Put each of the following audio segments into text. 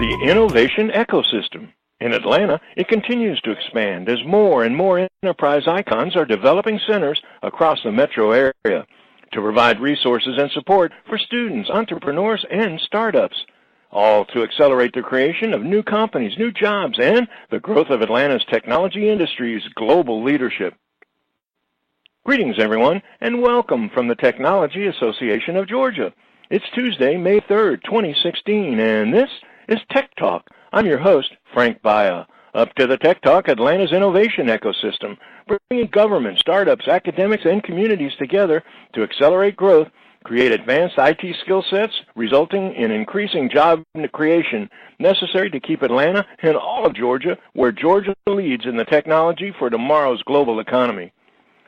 The innovation ecosystem. In Atlanta, it continues to expand as more and more enterprise icons are developing centers across the metro area to provide resources and support for students, entrepreneurs, and startups, all to accelerate the creation of new companies, new jobs, and the growth of Atlanta's technology industry's global leadership. Greetings, everyone, and welcome from the Technology Association of Georgia. It's Tuesday, May 3rd, 2016, and this is Tech Talk. I'm your host, Frank Baia. Up to the Tech Talk, Atlanta's innovation ecosystem, bringing government, startups, academics, and communities together to accelerate growth, create advanced IT skill sets, resulting in increasing job creation necessary to keep Atlanta and all of Georgia where Georgia leads in the technology for tomorrow's global economy.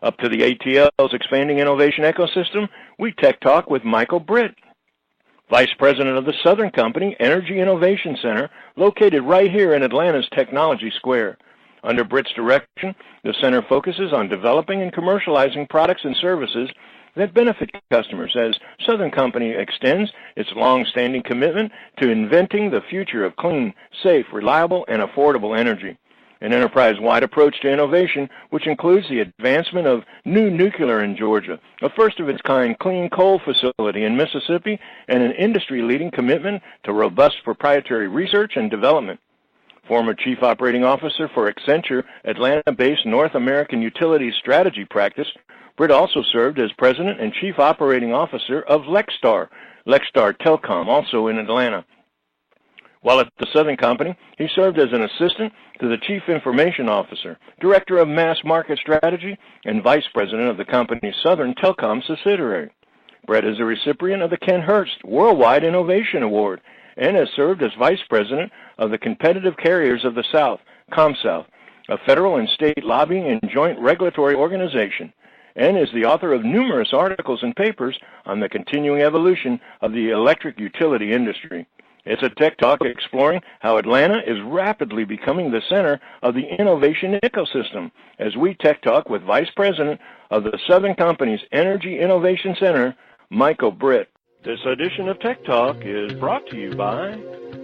Up to the ATL's expanding innovation ecosystem, we Tech Talk with Michael Britt, Vice President of the Southern Company Energy Innovation Center, located right here in Atlanta's Technology Square. Under Britt's direction, the center focuses on developing and commercializing products and services that benefit customers as Southern Company extends its long-standing commitment to inventing the future of clean, safe, reliable, and affordable energy. An enterprise-wide approach to innovation, which includes the advancement of new nuclear in Georgia, a first-of-its-kind clean coal facility in Mississippi, and an industry-leading commitment to robust proprietary research and development. Former Chief Operating Officer for Accenture, Atlanta-based North American Utilities Strategy Practice, Britt also served as President and Chief Operating Officer of Lexstar Telecom, also in Atlanta. While at the Southern Company, he served as an assistant to the Chief Information Officer, Director of Mass Market Strategy, and Vice President of the company's Southern Telecom subsidiary. Britt is a recipient of the Ken Hurst Worldwide Innovation Award and has served as Vice President of the Competitive Carriers of the South, ComSouth, a federal and state lobbying and joint regulatory organization, and is the author of numerous articles and papers on the continuing evolution of the electric utility industry. It's a Tech Talk exploring how Atlanta is rapidly becoming the center of the innovation ecosystem as we Tech Talk with Vice President of the Southern Company's Energy Innovation Center, Michael Britt. This edition of Tech Talk is brought to you by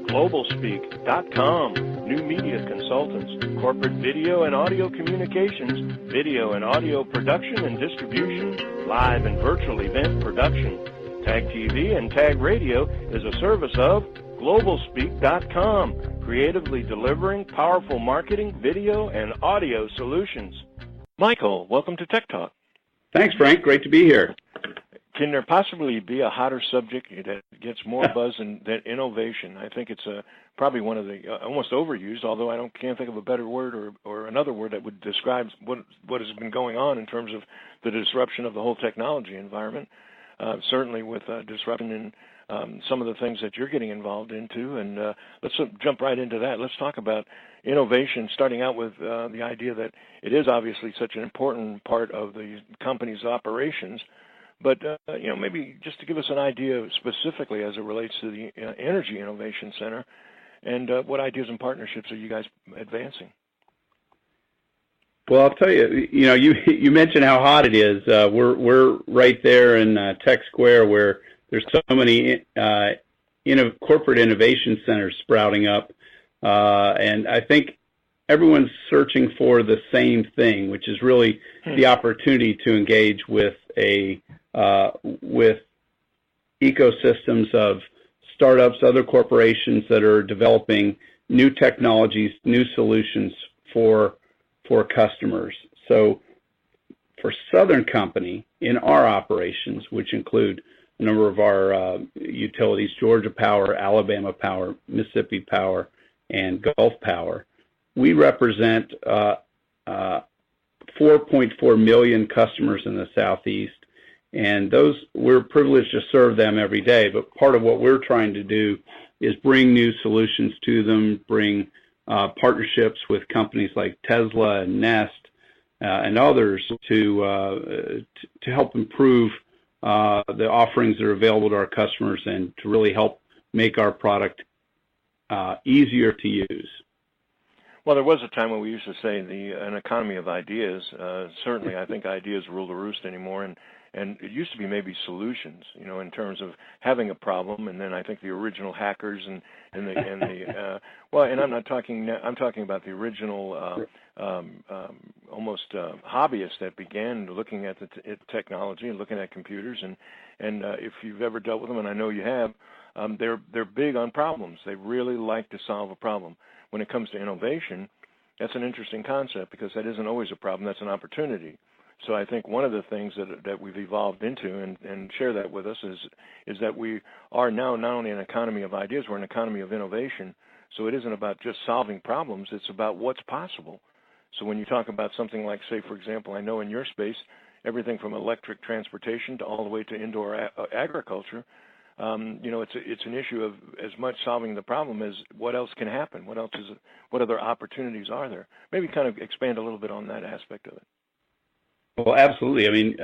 GlobalSpeak.com, new media consultants, corporate video and audio communications, video and audio production and distribution, live and virtual event production. Tag TV and Tag Radio is a service of GlobalSpeak.com, creatively delivering powerful marketing, video, and audio solutions. Michael, welcome to Tech Talk. Thanks, Frank. Great to be here. Can there possibly be a hotter subject that gets more buzz than innovation? I think it's probably one of the almost overused, although I can't think of a better word or another word that would describe what has been going on in terms of the disruption of the whole technology environment. Certainly with disruption in some of the things that you're getting involved into, and let's jump right into that. Let's talk about innovation, starting out with the idea that it is obviously such an important part of the company's operations, but maybe just to give us an idea specifically as it relates to the Energy Innovation Center, and what ideas and partnerships are you guys advancing? Well, I'll tell you, you mentioned how hot it is. We're right there in Tech Square where there's so many corporate innovation centers sprouting up, and I think everyone's searching for the same thing, which is really the opportunity to engage with with ecosystems of startups, other corporations that are developing new technologies, new solutions for customers. So for Southern Company, in our operations, which include a number of our utilities, Georgia Power, Alabama Power, Mississippi Power, and Gulf Power, we represent 4.4 million customers in the Southeast, and we're privileged to serve them every day, but part of what we're trying to do is bring new solutions to them, bring partnerships with companies like Tesla and Nest and others to help improve the offerings that are available to our customers and to really help make our product easier to use. Well, there was a time when we used to say an economy of ideas. Certainly, I think ideas rule the roost anymore, and And it used to be maybe solutions, in terms of having a problem, and then I think the original hackers and I'm not talking. I'm talking about the original almost hobbyists that began looking at at technology and looking at computers, and if you've ever dealt with them, and I know you have, they're big on problems. They really like to solve a problem. When it comes to innovation, that's an interesting concept because that isn't always a problem. That's an opportunity. So I think one of the things that we've evolved into, and share that with us, is that we are now not only an economy of ideas, we're an economy of innovation. So it isn't about just solving problems, it's about what's possible. So when you talk about something like, say, for example, I know in your space, everything from electric transportation to all the way to indoor agriculture, it's an issue of as much solving the problem as what else can happen, what other opportunities are there. Maybe kind of expand a little bit on that aspect of it. Well, absolutely. I mean,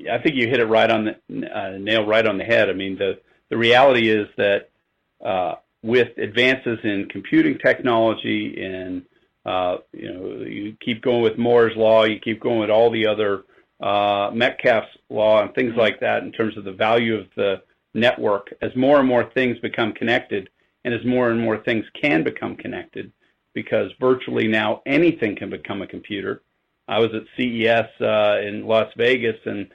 I think you hit it right on the nail right on the head. I mean, the reality is that with advances in computing technology and you keep going with Moore's law, you keep going with all the other Metcalfe's law and things like that in terms of the value of the network. As more and more things become connected, and as more and more things can become connected, because virtually now anything can become a computer. I was at CES in Las Vegas, and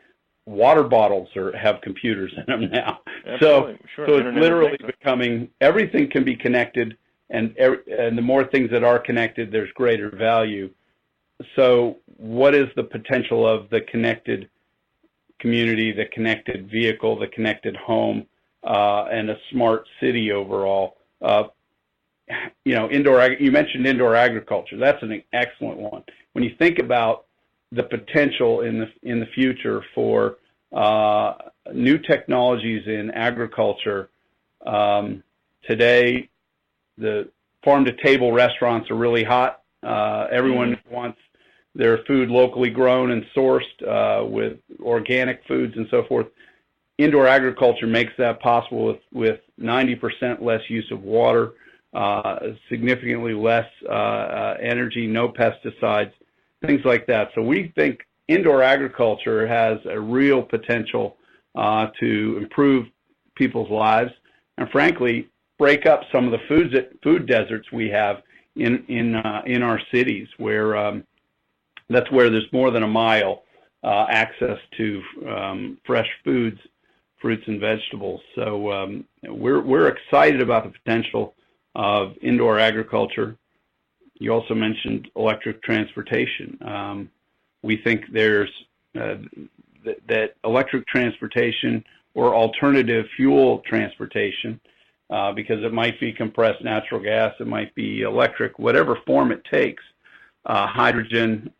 water bottles have computers in them now. Absolutely. So it's literally becoming, everything can be connected, and the more things that are connected, there's greater value. So what is the potential of the connected community, the connected vehicle, the connected home, and a smart city overall? You mentioned indoor agriculture. That's an excellent one. When you think about the potential in the future for new technologies in agriculture, today the farm-to-table restaurants are really hot. Everyone wants their food locally grown and sourced with organic foods and so forth. Indoor agriculture makes that possible with 90% less use of water, significantly less energy, no pesticides, things like that. So we think indoor agriculture has a real potential to improve people's lives and, frankly, break up some of the food deserts we have in our cities, where that's where there's more than a mile access to fresh foods, fruits and vegetables. So we're excited about the potential of indoor agriculture. You also mentioned electric transportation. We think there's that electric transportation or alternative fuel transportation, because it might be compressed natural gas, it might be electric, whatever form it takes, hydrogen.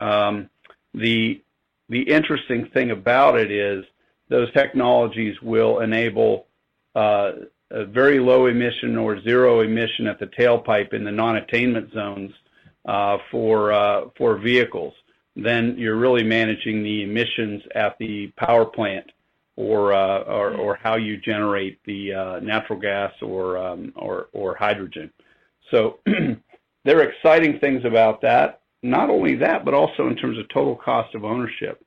The interesting thing about it is those technologies will enable a very low emission or zero emission at the tailpipe in the non-attainment zones for vehicles. Then you're really managing the emissions at the power plant or how you generate the natural gas or hydrogen. So there are exciting things about that. Not only that, but also in terms of total cost of ownership.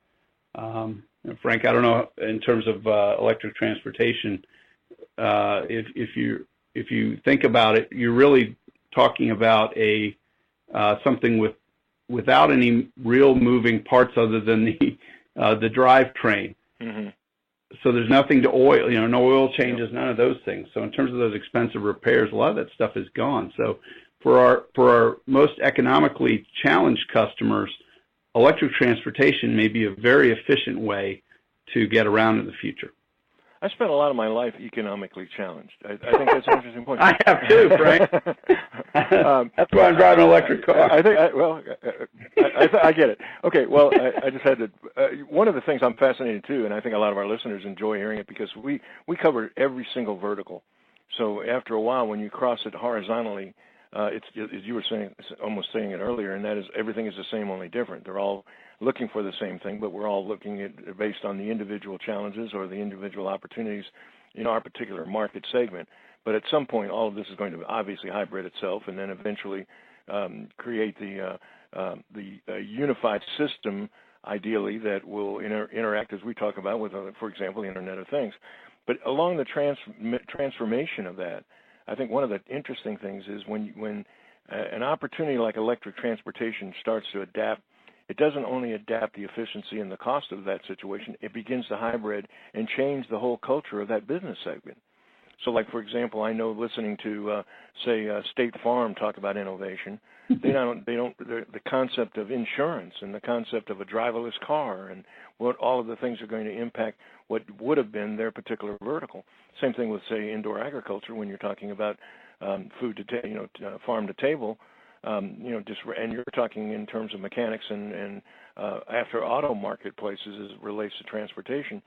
Frank, I don't know, in terms of electric transportation, if you think about it, you're really talking about something without any real moving parts other than the drivetrain. Mm-hmm. So there's nothing to oil, no oil changes, none of those things. So in terms of those expensive repairs, a lot of that stuff is gone. So for our most economically challenged customers, electric transportation may be a very efficient way to get around in the future. I spent a lot of my life economically challenged. I think that's an interesting point. I have too, Frank. That's why I'm driving an electric car. I get it. Okay, well, I just had to. One of the things I'm fascinated too, and I think a lot of our listeners enjoy hearing it, because we cover every single vertical. So after a while, when you cross it horizontally, it's, as you were saying, almost saying it earlier, and that is everything is the same, only different. They're all looking for the same thing, but we're all looking at based on the individual challenges or the individual opportunities in our particular market segment. But at some point, all of this is going to obviously hybrid itself, and then eventually create the unified system ideally, that will interact, as we talk about, with, for example, the Internet of Things. But along the transformation of that, I think one of the interesting things is when an opportunity like electric transportation starts to adapt, it doesn't only adapt the efficiency and the cost of that situation, it begins to hybrid and change the whole culture of that business segment. So, like, for example, I know listening to, say, State Farm talk about innovation, the concept of insurance and the concept of a driverless car and what all of the things are going to impact what would have been their particular vertical. Same thing with, say, indoor agriculture when you're talking about food to farm to table. And you're talking in terms of mechanics and after auto marketplaces as it relates to transportation.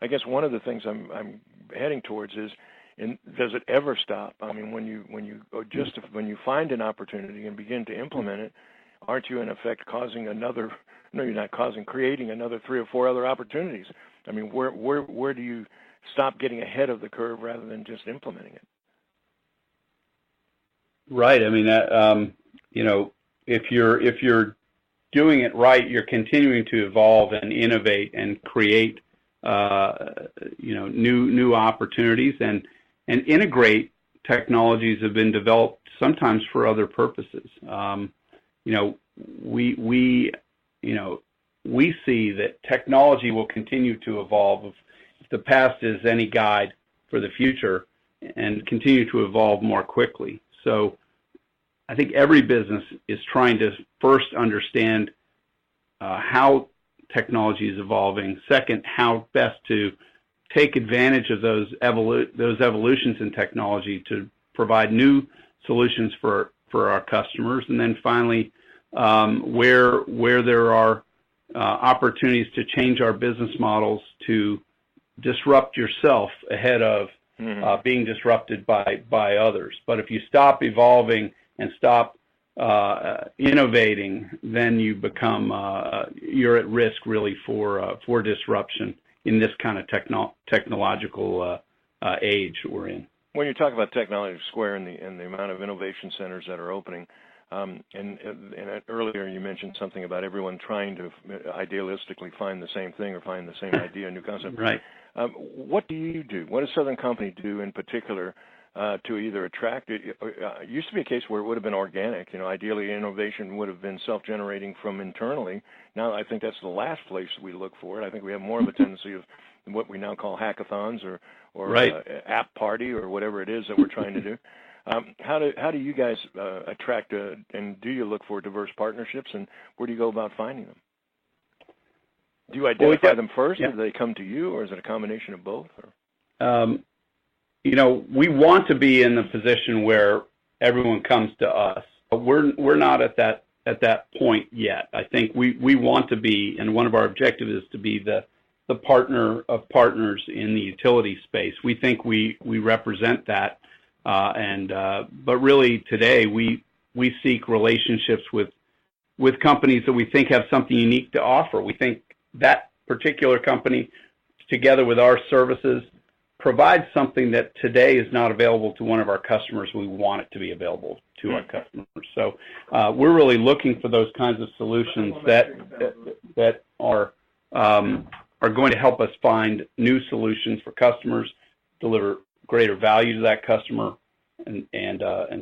I guess one of the things I'm heading towards is, does it ever stop? I mean, when you find an opportunity and begin to implement it, aren't you in effect causing another? No, you're not creating another 3 or 4 other opportunities. I mean, where do you stop getting ahead of the curve rather than just implementing it? Right. I mean, if you're doing it right, you're continuing to evolve and innovate and create, new opportunities and integrate technologies that have been developed sometimes for other purposes. We see that technology will continue to evolve. If the past is any guide for the future, and continue to evolve more quickly. So I think every business is trying to first understand how technology is evolving. Second, how best to take advantage of those evolutions in technology to provide new solutions for our customers. And then finally, where there are opportunities to change our business models to disrupt yourself ahead of being disrupted by others. But if you stop evolving and stop innovating, then you become you're at risk really for disruption in this kind of technological age we're in. When you talk about Technology Square and the amount of innovation centers that are opening, and earlier you mentioned something about everyone trying to idealistically find the same thing or find the same idea, new concept. Right. What do you do? What does Southern Company do in particular to either attract it? It used to be a case where it would have been organic. Ideally innovation would have been self-generating from internally. Now I think that's the last place we look for it. I think we have more of a tendency of what we now call hackathons or right. App party or whatever it is that we're trying to do. How do you guys attract and do you look for diverse partnerships, and where do you go about finding them? Do you identify them first, or do they come to you, or is it a combination of both? We want to be in the position where everyone comes to us. But we're not at that point yet. I think we want to be, and one of our objectives is to be the partner of partners in the utility space. We think we represent that, but really today we seek relationships with companies that we think have something unique to offer. We think that particular company, together with our services, provides something that today is not available to one of our customers. We want it to be available to our customers. So we're really looking for those kinds of solutions that are going to help us find new solutions for customers, deliver greater value to that customer, and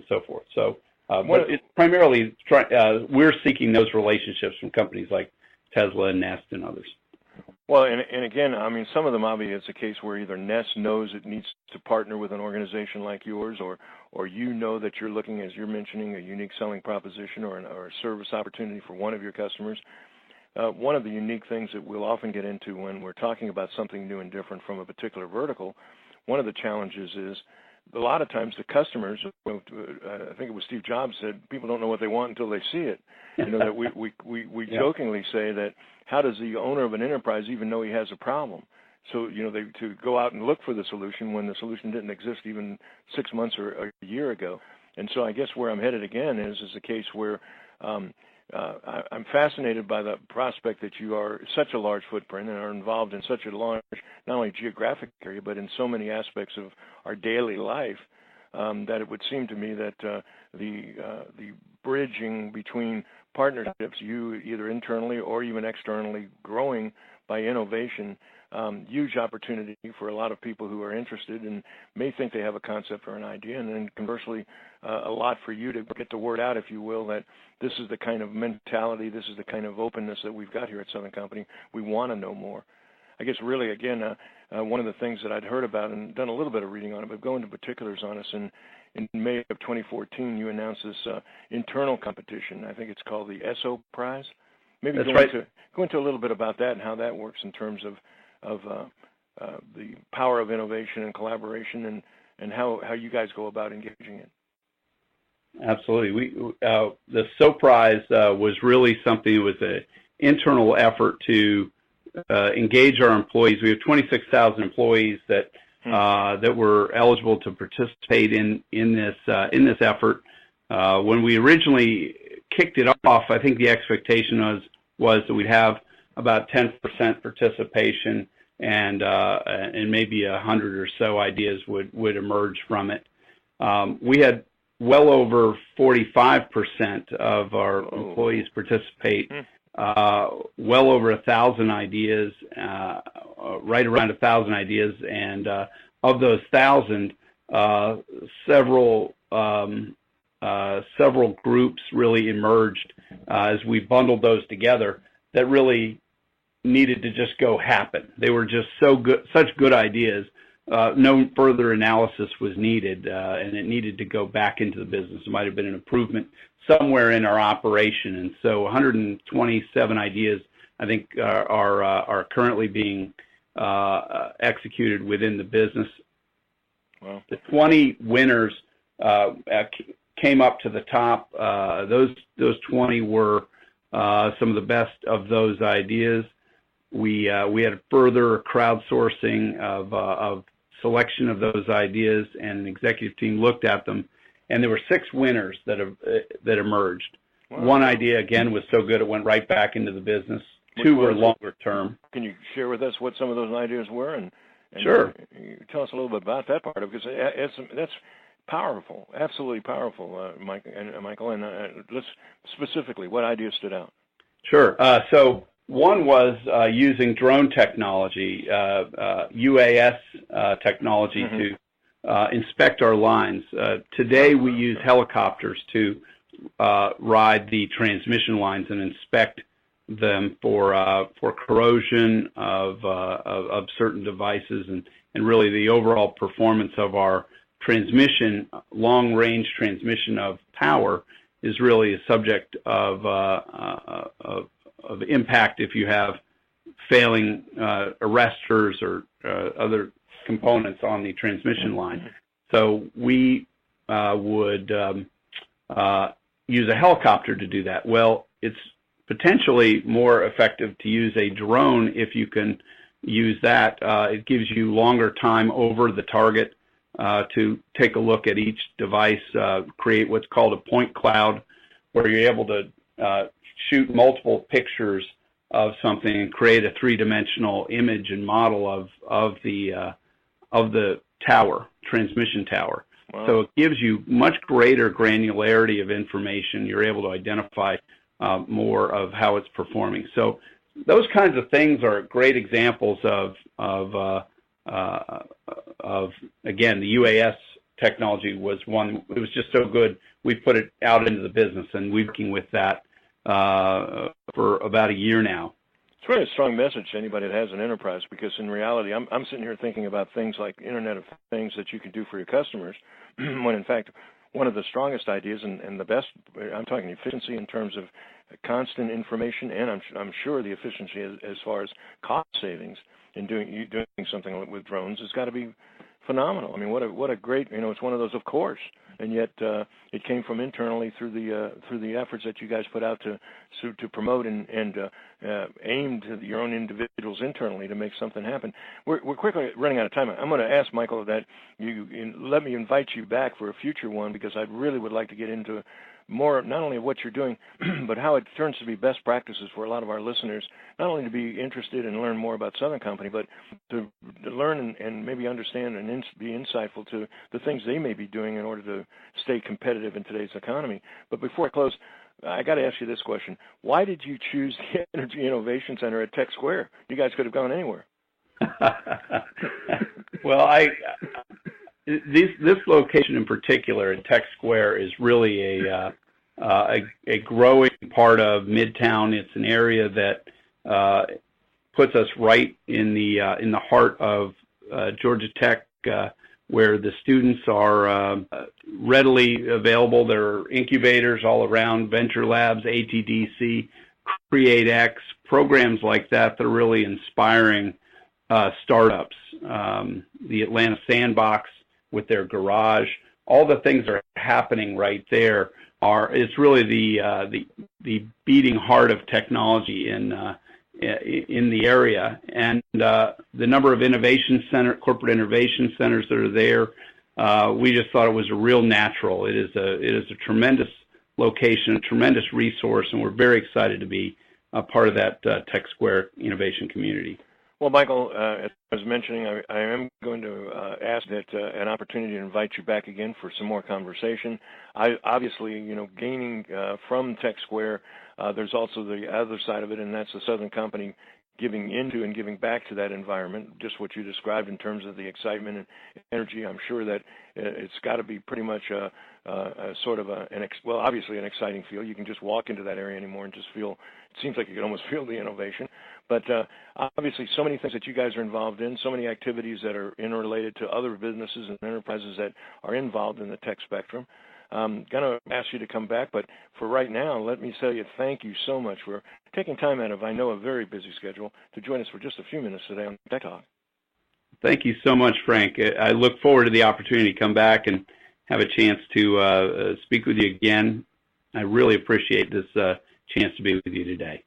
so forth. So, but it's primarily we're seeking those relationships from companies like Tesla and Nest and others. Well, and again, I mean, some of them obviously it's a case where either Nest knows it needs to partner with an organization like yours, or that you're looking, as you're mentioning, a unique selling proposition or a service opportunity for one of your customers. One of the unique things that we'll often get into when we're talking about something new and different from a particular vertical, one of the challenges is a lot of times the customers, I think it was Steve Jobs said, people don't know what they want until they see it. That we jokingly say that how does the owner of an enterprise even know he has a problem? So, to go out and look for the solution when the solution didn't exist even 6 months or a year ago. And so I guess where I'm headed again is a case where I'm fascinated by the prospect that you are such a large footprint and are involved in such a large, not only geographic area, but in so many aspects of our daily life. that it would seem to me that the bridging between partnerships, you either internally or even externally growing by innovation, huge opportunity for a lot of people who are interested and may think they have a concept or an idea, and then conversely, a lot for you to get the word out, if you will, that this is the kind of mentality, this is the kind of openness that we've got here at Southern Company. We want to know more. I guess really, again, one of the things that I'd heard about and done a little bit of reading on it, but go into particulars on us, in May of 2014, you announced this internal competition. I think it's called the SO Prize. Maybe go into a little bit about that and how that works in terms of the power of innovation and collaboration, and how you guys go about engaging it. Absolutely. The SO Prize was really something. It was an internal effort to engage our employees. We have 26,000 employees that were eligible to participate in this effort. When we originally kicked it off, I think the expectation was that we'd have about 10% participation, and maybe 100 or so ideas would emerge from it. We had well over 45% of our employees participate. Well over 1,000 ideas, right around 1,000 ideas, and of those 1,000, several groups really emerged as we bundled those together that really needed to just go happen. They were just such good ideas. No further analysis was needed, and it needed to go back into the business. It might have been an improvement somewhere in our operation, and so 127 ideas, I think, are currently being executed within the business. Wow. The 20 winners came up to the top. Those 20 were some of the best of those ideas. We had further crowdsourcing of selection of those ideas, and an executive team looked at them, and there were 6 winners that emerged. Wow. One idea, again, was so good it went right back into the business. 2 were longer term. Can you share with us what some of those ideas were? And Sure. Tell us a little bit about that part of it, because that's powerful, absolutely powerful, Michael. And let's specifically, what ideas stood out? Sure. So one was using drone technology, UAS technology to inspect our lines. Today we use helicopters to ride the transmission lines and inspect them for corrosion of certain devices, and really the overall performance of our transmission, long-range transmission of power, is really a subject of impact if you have failing arresters or other components on the transmission line. So we would use a helicopter to do that. Well, it's potentially more effective to use a drone if you can use that. It gives you longer time over the target to take a look at each device, create what's called a point cloud, where you're able to shoot multiple pictures of something and create a three-dimensional image and model of the tower, transmission tower. Wow. So it gives you much greater granularity of information. You're able to identify more of how it's performing. So those kinds of things are great examples of again, the UAS technology was one. It was just so good, we put it out into the business, and we've been working with that for about a year now. It's really a strong message to anybody that has an enterprise, because in reality, I'm sitting here thinking about things like Internet of Things that you can do for your customers, when in fact one of the strongest ideas and the best, I'm talking efficiency in terms of constant information, and I'm sure the efficiency as far as cost savings in doing something with drones has got to be phenomenal. I mean, what a great, it's one of those, of course, and yet it came from internally through the efforts that you guys put out to promote and aimed at your own individuals internally to make something happen. We're quickly running out of time. I'm going to ask Michael that you let me invite you back for a future one, because I really would like to get into more not only of what you're doing, but how it turns to be best practices for a lot of our listeners, not only to be interested and learn more about Southern Company, but to learn and maybe understand and be insightful to the things they may be doing in order to stay competitive in today's economy. But before I close, I got to ask you this question. Why did you choose the Energy Innovation Center at Tech Square? You guys could have gone anywhere. Well, this location in particular at Tech Square is really a growing part of Midtown. It's an area that puts us right in the heart of Georgia Tech, where the students are readily available. There are incubators all around, Venture Labs, ATDC, CreateX, programs like that that are really inspiring startups. The Atlanta Sandbox with their garage, all the things that are happening right there it's really the beating heart of technology in the area, and the number of corporate innovation centers that are there. We just thought it was a real natural. It is a tremendous location, a tremendous resource, and we're very excited to be a part of that Tech Square innovation community. Well, Michael, as I was mentioning, I am going to ask that an opportunity to invite you back again for some more conversation. Obviously, gaining from Tech Square, there's also the other side of it, and that's the Southern Company giving into and giving back to that environment, just what you described in terms of the excitement and energy. I'm sure that it's got to be pretty much a sort of obviously an exciting feel. You can just walk into that area anymore and just feel, it seems like you can almost feel the innovation. But obviously so many things that you guys are involved in, so many activities that are interrelated to other businesses and enterprises that are involved in the tech spectrum. I'm going to ask you to come back, but for right now, let me tell you thank you so much for taking time out of, I know, a very busy schedule to join us for just a few minutes today on Tech Talk. Thank you so much, Frank. I look forward to the opportunity to come back and have a chance to speak with you again. I really appreciate this chance to be with you today.